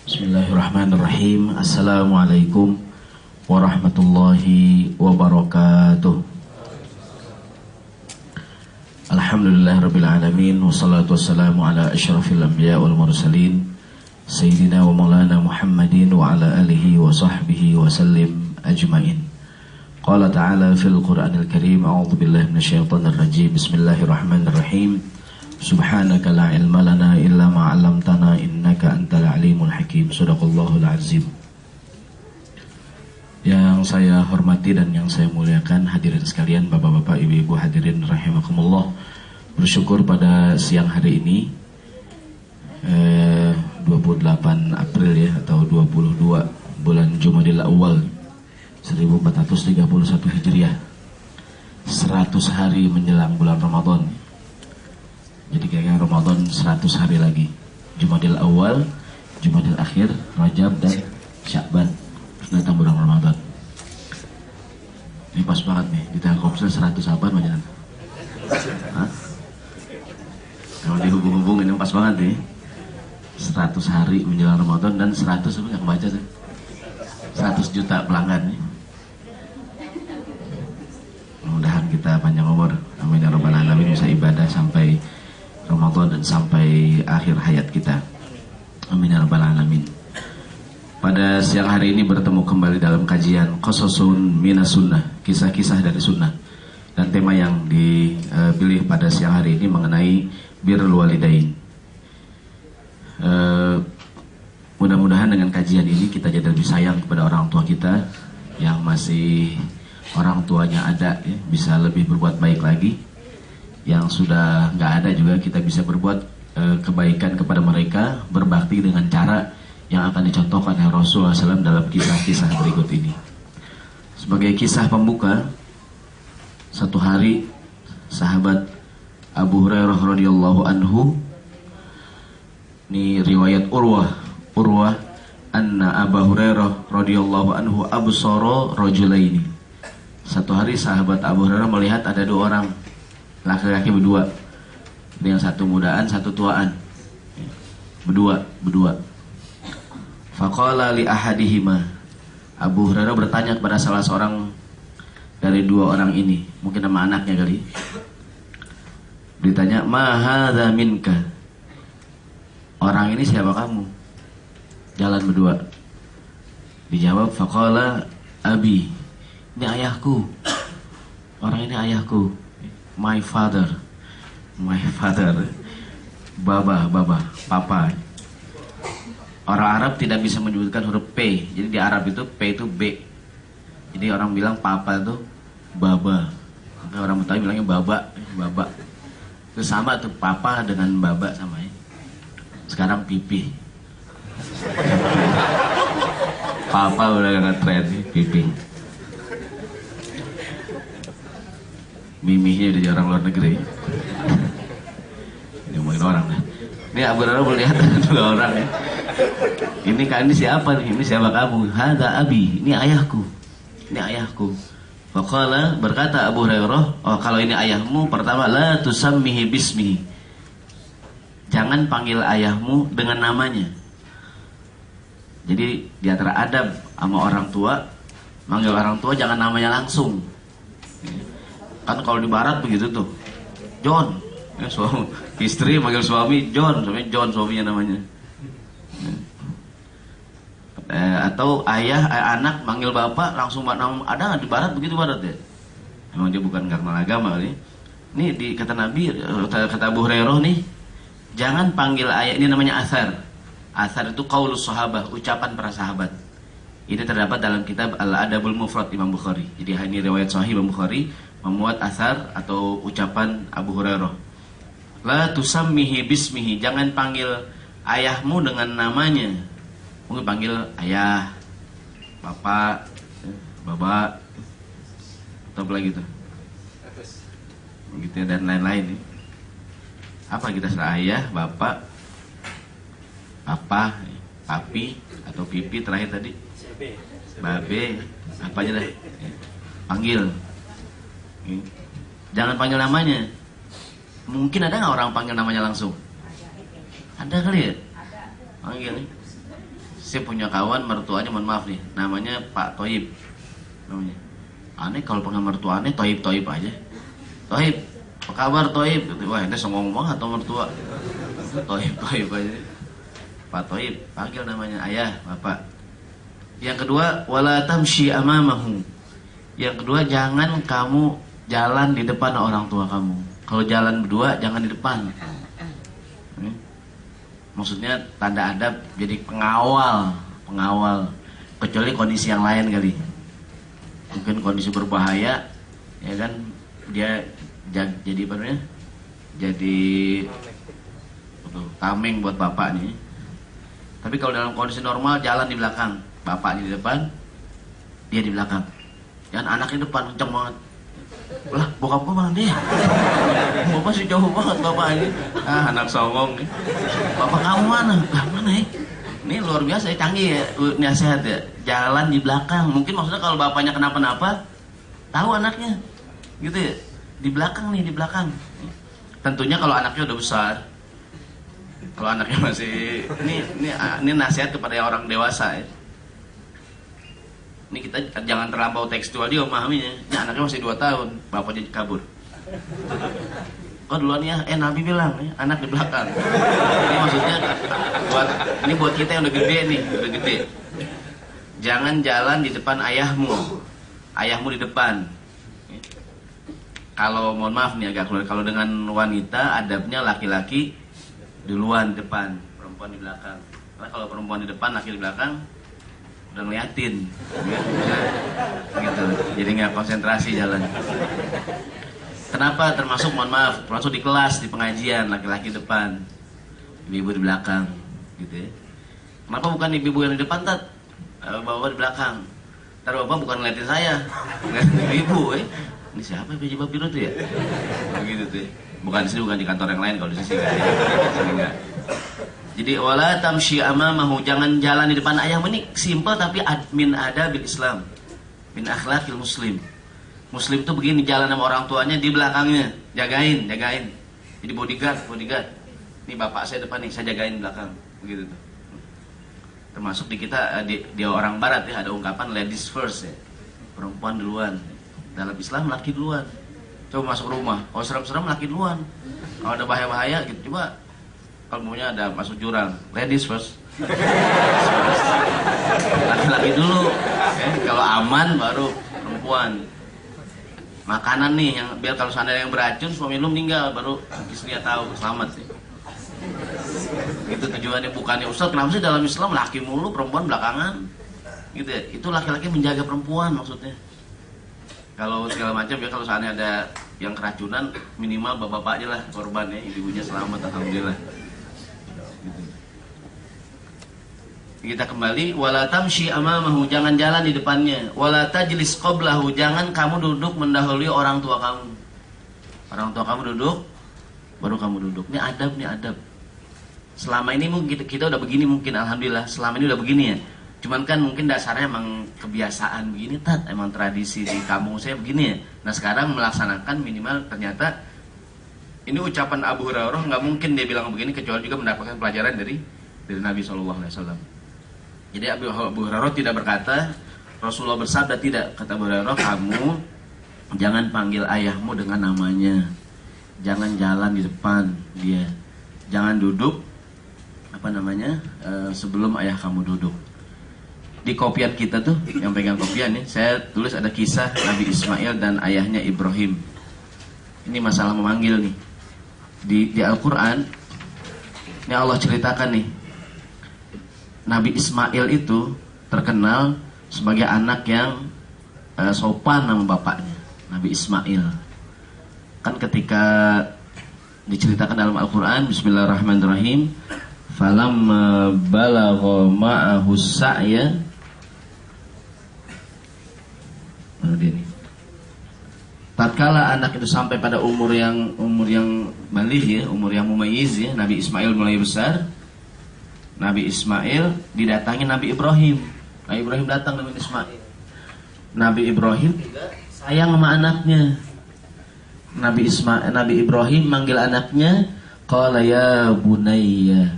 Bismillahirrahmanirrahim. Assalamualaikum warahmatullahi wabarakatuh. Alhamdulillahirabbil alamin, wassalatu wassalamu ala asyrafil anbiya wal mursalin sayyidina wa maulana Muhammadin wa ala alihi wa sahbihi wa sallim ajmain. Qala ta'ala fil Qur'anil Karim, a'udzu billahi minasyaitonir rajim. Bismillahirrahmanirrahim. Subhanaka la ilma lana illa ma 'allamtana innaka antal alimul hakim. Shadaqallahul azim. Yang saya hormati dan yang saya muliakan hadirin sekalian, bapak-bapak, ibu-ibu hadirin rahimakumullah. Bersyukur pada siang hari ini 28 April ya, atau 22 bulan Jumadil Awal 1431 Hijriah, 100 hari menjelang bulan Ramadan. Jadi kayaknya Ramadan 100 hari lagi. Jumadil Awal, Jumadil Akhir, Rajab dan Sya'ban, terus datang bulan Ramadan. Ini pas banget nih, di Telkomsel 100 apa macam? Hah? Kalau dihubung-hubung ini pas banget nih. 100 hari menjelang Ramadan dan 100 apa nggak kebaca tuh? 100 juta pelanggan nih. Mudah-mudahan kita panjang umur, amin ya rabbal alamin, bisa ibadah sampai Ramadan dan sampai akhir hayat kita, amin ya rabbal alamin. Pada siang hari ini bertemu kembali dalam kajian Qasasun Minas Sunnah, kisah-kisah dari sunnah. Dan tema yang dipilih pada siang hari ini mengenai birrul walidain. Mudah-mudahan dengan kajian ini kita jadi lebih sayang kepada orang tua kita yang masih orang tuanya ada ya, bisa lebih berbuat baik lagi. Yang sudah nggak ada juga kita bisa berbuat kebaikan kepada mereka, berbakti dengan cara yang akan dicontohkan oleh Rasulullah SAW dalam kisah-kisah berikut ini. Sebagai kisah pembuka, satu hari sahabat Abu Hurairah radhiyallahu anhu, ini riwayat Urwah anna Abu Hurairah radhiyallahu anhu absara rajulaini. Satu hari sahabat Abu Hurairah melihat ada dua orang laki-laki berdua, yang satu mudaan, satu tuaan, berdua. Faqala li ahadihima, Abu Hurairah bertanya kepada salah seorang dari dua orang ini, mungkin nama anaknya kali. Ditanya, ma hadza minka, orang ini siapa kamu? Jalan berdua. Dijawab, faqala abi, ini ayahku. Orang ini ayahku. My father, baba, papa. Orang Arab tidak bisa menyebutkan huruf P. Jadi di Arab itu P itu B. Jadi orang bilang papa itu baba. Maka orang Betawi bilangnya baba. Itu sama tuh, papa dengan baba sama ya. Sekarang pipi. Papa udah gak tren nih, pipi. Mimihnya udah orang luar negeri. Ini ngomongin orang nih. Ini Abu Hurairah melihat dua orang ya. Ini siapa nih? Ini siapa kamu? Hadza abi, ini ayahku. Faqala, berkata Abu Hurairah, oh kalau ini ayahmu, pertama la tusammihi bismihi. Jangan panggil ayahmu dengan namanya. Jadi di antara adab sama orang tua, manggil orang tua jangan namanya langsung. Kan kalau di barat begitu tuh, John ya, suami, istri manggil suami John, suaminya namanya. Atau ayah, anak manggil bapak langsung nama, ada nggak di barat begitu barat ya? Emang dia bukan karena agama kali. Ini di kata Nabi, kata Abu Hurairah nih, jangan panggil ayah, ini namanya asar. Asar itu qaulus sahabah, ucapan para sahabat. Ini terdapat dalam kitab Al-Adabul Mufrad Imam Bukhari. Jadi ini riwayat sahih Imam Bukhari memuat asar atau ucapan Abu Hurairah. La tusammihi bismihi, jangan panggil ayahmu dengan namanya. Mungkin panggil ayah, bapak, baba, atau apa lagi tuh, gitu ya, dan lain-lain. Apa kita serah ayah, bapak, papa, papi, atau pipi terakhir tadi, babe, apa aja dah, panggil. Jangan panggil namanya. Mungkin ada nggak orang panggil namanya langsung? Ada kali ya? Panggil nih. Saya punya kawan mertuanya, mohon maaf nih, namanya Pak Toib namanya. Aneh kalau panggil mertua aneh, Toib aja. Toib, apa kabar Toib? Wah ini songong banget atau mertua. Toib aja. Pak Toib, panggil namanya ayah, bapak. Yang kedua, wala tamshi amamahu. Yang kedua, jangan kamu jalan di depan orang tua kamu. Kalau jalan berdua, jangan di depan. Maksudnya tanda adab, jadi pengawal. Kecuali kondisi yang lain kali. Mungkin kondisi berbahaya, ya kan? Dia jadi apa namanya? Jadi tameng buat bapak nih. Tapi kalau dalam kondisi normal, jalan di belakang, bapaknya di depan, dia di belakang. Jangan anaknya di depan, kenceng banget. Lah, bokap gua mana dia? Bapak sih jauh banget bapaknya. Anak songong nih. Bapak kamu mana? Lah mana ya? Ini luar biasa ya, canggih ya, nasihat ya. Jalan di belakang. Mungkin maksudnya kalau bapaknya kenapa-napa, tahu anaknya. Gitu ya. Di belakang nih, di belakang. Tentunya kalau anaknya udah besar. Kalau anaknya masih ini nasihat kepada orang dewasa ya. Ini kita jangan terlampau tekstual dia memahaminya. Ini anaknya masih 2 tahun, bapaknya kabur. Kok duluan ya? Nabi bilang ya, anak di belakang. Ini maksudnya buat kita yang udah gede nih, udah gede. Jangan jalan di depan ayahmu. Ayahmu di depan. Kalau mohon maaf nih agak keluar. Kalau dengan wanita adabnya laki-laki duluan di depan, perempuan di belakang. Karena kalau perempuan di depan, laki di belakang, udah ngeliatin, gitu. Jadi nggak konsentrasi jalan. Kenapa? Termasuk mohon maaf, termasuk di kelas, di pengajian, laki-laki depan, ibu-ibu di belakang, gitu ya. Kenapa bukan ibu-ibu yang di depan, Tat? Bapak di belakang. Ntar bapak bukan ngeliatin saya, ngeliatin ibu-ibu, Ini siapa yang baju biru tuh ya? Begitu tuh ya. Bukan di sini, bukan di kantor yang lain, kalau di sini enggak. Jadi wala tamshi amamahu, jangan jalan di depan ayah. Ini simple tapi min adabil Islam, min akhlakil muslim. Muslim tuh begini, jalan sama orang tuanya di belakangnya, jagain. Jadi bodyguard. Ini bapak saya depan nih, saya jagain belakang, begitu tuh. Termasuk di kita di orang barat ya, ada ungkapan ladies first ya. Perempuan duluan. Dalam Islam laki duluan. Coba masuk rumah, kalau serem-serem laki duluan. Kalau ada bahaya-bahaya gitu, coba kalau maunya ada masuk jurang, ladies first. Laki-laki dulu, kalau aman baru perempuan. Makanan nih yang biar kalau seandainya yang beracun semua minum meninggal, baru istrinya tahu selamat sih. Itu tujuannya, bukannya Ustaz kenapa sih dalam Islam laki mulu perempuan belakangan? Gitu ya. Itu laki-laki menjaga perempuan maksudnya. Kalau segala macam ya, kalau seandainya ada yang keracunan minimal bapak-bapaknya lah korbannya, ibunya selamat alhamdulillah. Kita kembali, wala tamshi amamahu, jangan jalan di depannya, wala tajlis qablahu, jangan kamu duduk mendahului orang tua kamu. Orang tua kamu duduk, baru kamu duduk. Ini adab. Selama ini mungkin kita udah begini, mungkin alhamdulillah selama ini udah begini ya. Cuman kan mungkin dasarnya emang kebiasaan begini, Tat, emang tradisi di kampung saya begini ya. Nah sekarang melaksanakan minimal ternyata ini ucapan Abu Hurairah, nggak mungkin dia bilang begini kecuali juga mendapatkan pelajaran dari Nabi SAW. Jadi Abu Hurairah tidak berkata, Rasulullah bersabda tidak, kata Abu Hurairah, kamu jangan panggil ayahmu dengan namanya, jangan jalan di depan dia, jangan duduk sebelum ayah kamu duduk. Di kopian kita tuh, yang pegang kopian nih, saya tulis ada kisah Nabi Ismail dan ayahnya Ibrahim. Ini masalah memanggil nih. Di Al-Quran, ini Allah ceritakan nih, Nabi Ismail itu terkenal sebagai anak yang sopan sama bapaknya, Nabi Ismail. Kan ketika diceritakan dalam Al-Quran, Bismillahirrahmanirrahim, falamma balagha ma'ahu sa'ya, tatkala anak itu sampai pada umur yang baligh ya, umur yang mumayyiz ya, Nabi Ismail mulai besar. Nabi Ismail didatangi Nabi Ibrahim. Nabi Ibrahim datang Nabi Ismail. Nabi Ibrahim sayang sama anaknya. Nabi Ibrahim manggil anaknya, qala ya bunayya.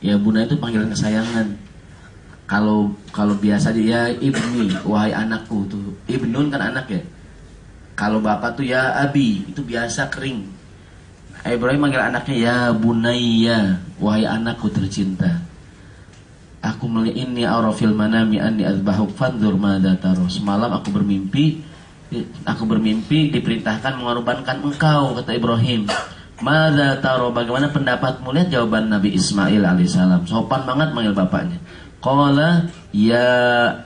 Ya bunayya itu panggilan kesayangan. Kalau biasa dia ibni, wahai anakku tuh. Ibnun kan anak ya. Kalau bapak tuh ya abi, itu biasa kering. Ibrahim manggil anaknya ya bunayya, wahai anakku tercinta. Aku melihat ini aurafil manami anni azbahuk fanzur madza taro. Semalam aku bermimpi diperintahkan mengorbankan engkau, kata Ibrahim. Madza taro, bagaimana pendapatmu? Lihat jawaban Nabi Ismail alaihissalam. Sopan banget manggil bapaknya. Qala ya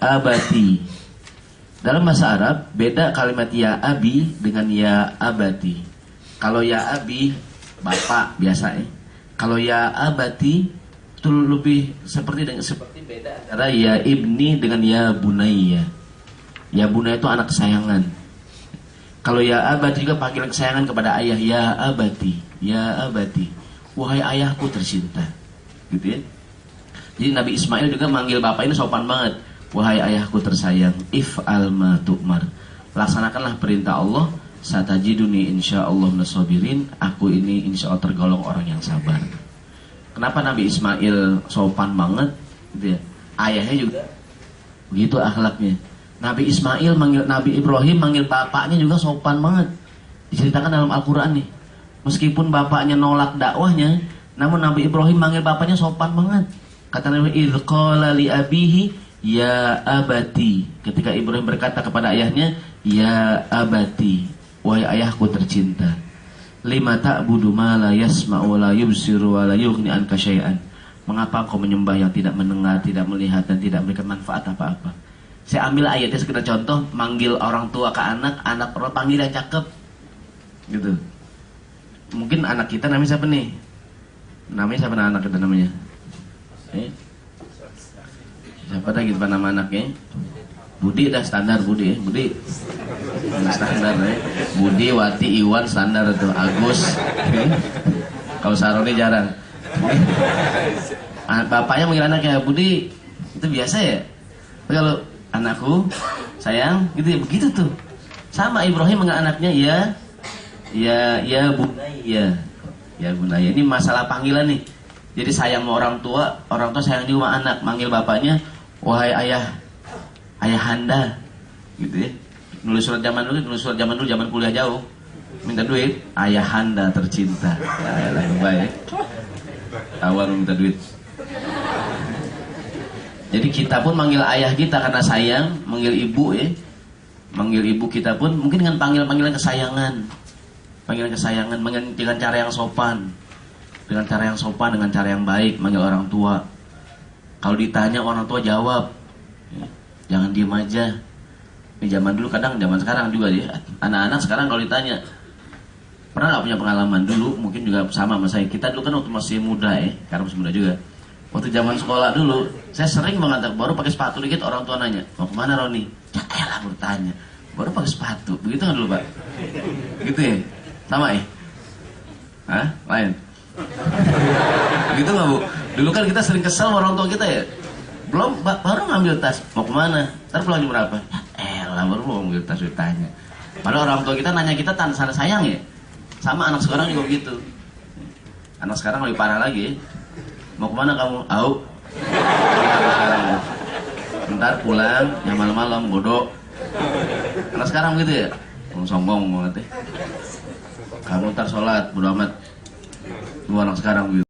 abati. Dalam bahasa Arab beda kalimat ya abi dengan ya abati. Kalau ya abi bapak biasa ya. Kalau ya abati itu lebih seperti beda antara ya ibni dengan ya bunayya. Ya bunayya itu anak kesayangan. Kalau ya abati juga panggilan kesayangan kepada ayah, ya abati, ya abati, wahai ayahku tercinta. Gitu ya. Jadi Nabi Ismail juga manggil bapak ini sopan banget. Wahai ayahku tersayang, if'al ma tu'mar. Laksanakanlah perintah Allah. Satajiduni insyaallah minasabirin. Aku ini insyaallah tergolong orang yang sabar. Kenapa Nabi Ismail sopan banget? Gitu ya. Ayahnya juga begitu akhlaknya. Nabi Ismail manggil Nabi Ibrahim manggil bapaknya juga sopan banget. Diceritakan dalam Al-Qur'an nih. Meskipun bapaknya nolak dakwahnya, namun Nabi Ibrahim manggil bapaknya sopan banget. Kata Nabi, idz qala li abihi ya abati. Ketika Ibrahim berkata kepada ayahnya, ya abati, wahai ayahku tercinta. Lima ta'budu ma la yasma'u wa la yubsiru wa la yughni anka syai'an. Mengapa kau menyembah yang tidak mendengar, tidak melihat dan tidak memberikan manfaat apa-apa? Saya ambil ayatnya sekedar contoh, manggil orang tua ke anak, anak orang panggil yang cakep. Gitu. Mungkin anak kita namanya siapa nih? Namanya siapa anak kita namanya? Siapa lagi nama anaknya? Budi dah standar Budi ya. Budi standar ya. Budi, Wati, Iwan standar itu. Agus. Kalau Saroni jarang. Bapaknya manggil anaknya Budi, itu biasa ya. Tapi kalau anakku sayang gitu ya, begitu tuh. Sama Ibrahim manggil anaknya ya bunayya. Ya bunayya. Ini masalah panggilan nih. Jadi sayang sama orang tua sayang juga sama anak. Manggil bapaknya wahai ayahanda, gitu ya. Nulis surat zaman dulu, zaman kuliah jauh, minta duit, ayahanda tercinta. Ya, baik. Awal minta duit. Jadi kita pun manggil ayah kita karena sayang, manggil ibu ya, manggil ibu kita pun mungkin dengan panggilan kesayangan, manggil dengan cara yang sopan, dengan cara yang baik, manggil orang tua. Kalau ditanya orang tua jawab, jangan diem aja. Ini zaman dulu kadang, zaman sekarang juga ya. Anak-anak sekarang kalau ditanya, pernah nggak punya pengalaman dulu? Mungkin juga sama saya. Kita dulu kan waktu masih muda ya, karena masih muda juga. Waktu zaman sekolah dulu, saya sering banget baru pakai sepatu dikit orang tua nanya, mau kemana Roni? Ya elah bertanya, baru pakai sepatu, begitu kan dulu Pak? Gitu ya, sama ya? Hah? Lain? Begitu nggak Bu? Dulu kan kita sering kesel sama orang tua kita ya. Baru ngambil tas, mau kemana? Ntar pulang jam berapa? Ya elah baru mau ngambil tas, ditanya. Padahal orang tua kita nanya kita tanda sayang ya. Sama anak sekarang juga begitu. Anak sekarang lebih parah lagi ya. Mau kemana kamu? Au. Ntar pulang, jam malam-malam, bodoh. Anak sekarang begitu ya. Sombong banget ya. Kamu ntar sholat, bodo amat. Dua anak sekarang begitu.